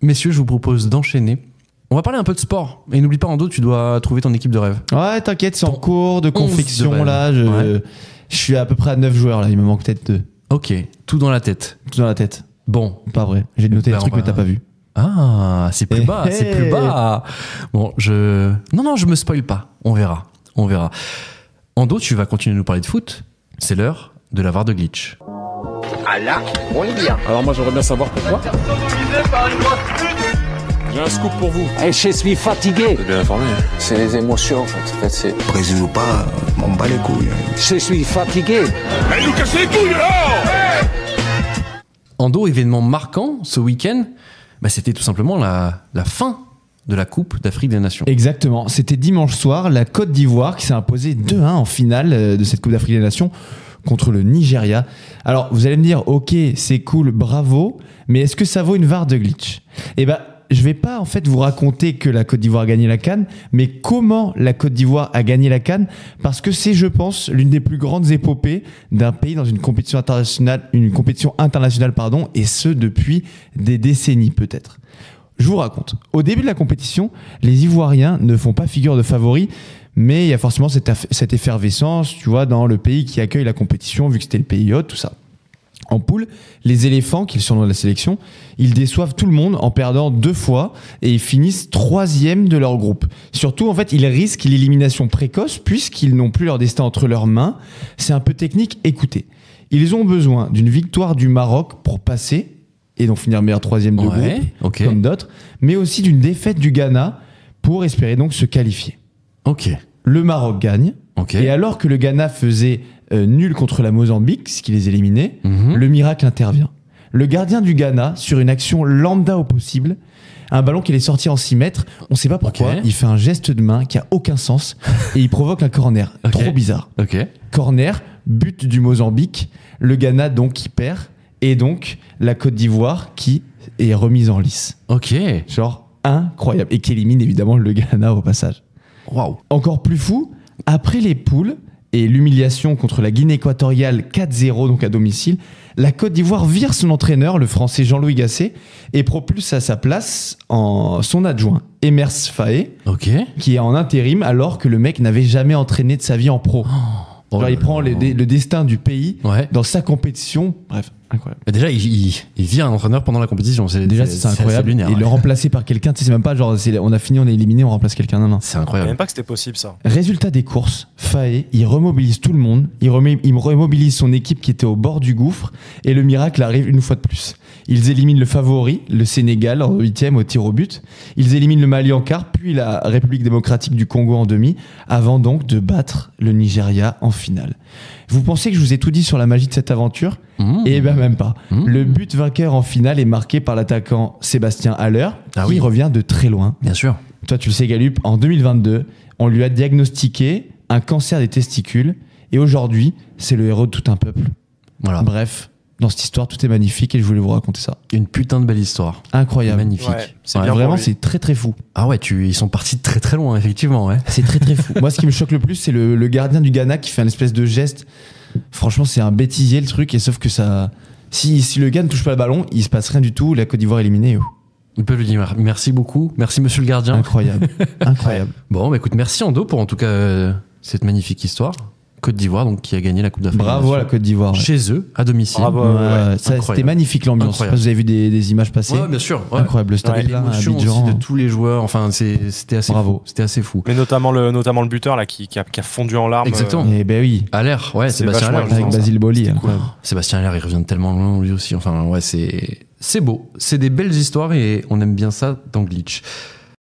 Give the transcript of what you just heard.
messieurs, je vous propose d'enchaîner. On va parler un peu de sport. Et n'oublie pas, Ando, tu dois trouver ton équipe de rêve. Ouais, t'inquiète, c'est en Ton cours de 11 confection de rêve. là. Je suis à peu près à 9 joueurs là, il me manque peut-être 2. Ok, tout dans la tête. Tout dans la tête. Bon. Pas vrai. J'ai noté Ben, des trucs on va- mais t'as pas vu. Ah, c'est plus bas, c'est plus bas. Bon, Non, je me spoil pas. On verra. Ando, tu vas continuer de nous parler de foot. C'est l'heure de la VAR de glitch. Ah là, on est bien. Alors moi j'aimerais bien savoir pourquoi. J'ai un scoop pour vous. Et je suis fatigué. T'es bien informé. C'est les émotions en fait. C'est... Brésil ou pas, m'en bats les couilles. Je suis fatigué. Allez nous casser les couilles là. Ando, événement marquant ce week-end, c'était tout simplement la fin de la Coupe d'Afrique des Nations. Exactement. C'était dimanche soir, la Côte d'Ivoire qui s'est imposée 2-1 en finale de cette Coupe d'Afrique des Nations contre le Nigeria. Alors, vous allez me dire, ok, c'est cool, bravo, mais est-ce que ça vaut une VAR de glitch ? Eh ben, je vais pas en fait vous raconter que la Côte d'Ivoire a gagné la CAN, mais comment la Côte d'Ivoire a gagné la CAN, parce que c'est, je pense, l'une des plus grandes épopées d'un pays dans une compétition internationale, et ce depuis des décennies peut-être. Je vous raconte. Au début de la compétition, les Ivoiriens ne font pas figure de favoris, mais il y a forcément cette effervescence, tu vois, dans le pays qui accueille la compétition, vu que c'était le pays hôte, tout ça. En poule, les éléphants, qui sont dans la sélection, ils déçoivent tout le monde en perdant 2 fois et ils finissent 3e de leur groupe. Surtout, en fait, ils risquent l'élimination précoce puisqu'ils n'ont plus leur destin entre leurs mains. C'est un peu technique, écoutez. Ils ont besoin d'une victoire du Maroc pour passer et donc finir meilleur 3e de groupe, comme d'autres, mais aussi d'une défaite du Ghana pour espérer donc se qualifier. Ok. Le Maroc gagne, Ok. et alors que le Ghana faisait nul contre la Mozambique, ce qui les éliminait, Mhm. le miracle intervient. Le gardien du Ghana, sur une action lambda au possible, un ballon qui est sorti en 6 mètres, on sait pas pourquoi, Ok. il fait un geste de main qui a aucun sens et il provoque un corner. Ok. Trop bizarre. Ok. Corner, but du Mozambique, le Ghana donc qui perd, et donc la Côte d'Ivoire qui est remise en lice. Ok. Genre incroyable. Et qui élimine évidemment le Ghana au passage. Waouh. Encore plus fou, après les poules et l'humiliation contre la Guinée équatoriale 4-0 donc à domicile, la Côte d'Ivoire vire son entraîneur, le français Jean-Louis Gasset, et propulse à sa place son adjoint, Emers Faé, Ok. qui est en intérim alors que le mec n'avait jamais entraîné de sa vie en pro. Genre, il prend le destin du pays Ouais. dans sa compétition. Bref, incroyable. Mais déjà, il vire un entraîneur pendant la compétition. Déjà, c'est incroyable. assez lunaire, Et ouais. le remplacer par quelqu'un, tu sais, c'est même pas genre on a fini, on est éliminé, on remplace quelqu'un. Non, non. C'est Je savais incroyable. même pas que c'était possible ça. Résultat des courses, Faé, il remobilise tout le monde, il remobilise son équipe qui était au bord du gouffre, et le miracle arrive une fois de plus. Ils éliminent le favori, le Sénégal, en 8e au tir au but. Ils éliminent le Mali en quart, puis la République démocratique du Congo en demi, avant donc de battre le Nigeria en finale. Vous pensez que je vous ai tout dit sur la magie de cette aventure ? Eh ben même pas. Le but vainqueur en finale est marqué par l'attaquant Sébastien Haller, Ah qui oui. revient de très loin. Bien sûr. Toi, tu le sais, Galup, en 2022, on lui a diagnostiqué un cancer des testicules et aujourd'hui, c'est le héros de tout un peuple. Voilà. Bref, dans cette histoire, tout est magnifique et je voulais vous raconter ça. Une putain de belle histoire. Incroyable. Magnifique. Ouais, c'est bien pour vraiment, lui. c'est très très fou. Ah ouais, ils sont partis de très très loin, effectivement. Ouais. C'est très très fou. Moi, ce qui me choque le plus, c'est le gardien du Ghana qui fait un espèce de geste. Franchement, c'est un bêtisier le truc, et sauf que ça. Si le gars ne touche pas le ballon, il se passe rien du tout. La Côte d'Ivoire est éliminée. On peut lui dire merci beaucoup. Merci, monsieur le gardien. Incroyable. Incroyable. Bon, bah écoute, merci Ando pour en tout cas cette magnifique histoire. Côte d'Ivoire, donc qui a gagné la Coupe d'Afrique. Bravo à la Côte d'Ivoire. Ouais. Chez eux, à domicile. Bravo. Ouais, ouais. ça, Incroyable. c'était magnifique l'ambiance. Je sais pas si vous avez vu des images passer. Ouais, bien sûr. Ouais. Incroyable. Le stade Ouais, est plein à L'émotion aussi Abidjan. de tous les joueurs. Enfin, c'était assez Bravo. fou. C'était assez fou. Mais notamment le buteur là qui a fondu en larmes. Exactement. Eh ben oui. Aller, ouais, C'est Sébastien vachement Aller. émouvant. Avec Basile Boli. Incroyable. Sébastien Aller, il revient de tellement loin lui aussi. Enfin, ouais, c'est beau. C'est des belles histoires et on aime bien ça dans Glitch.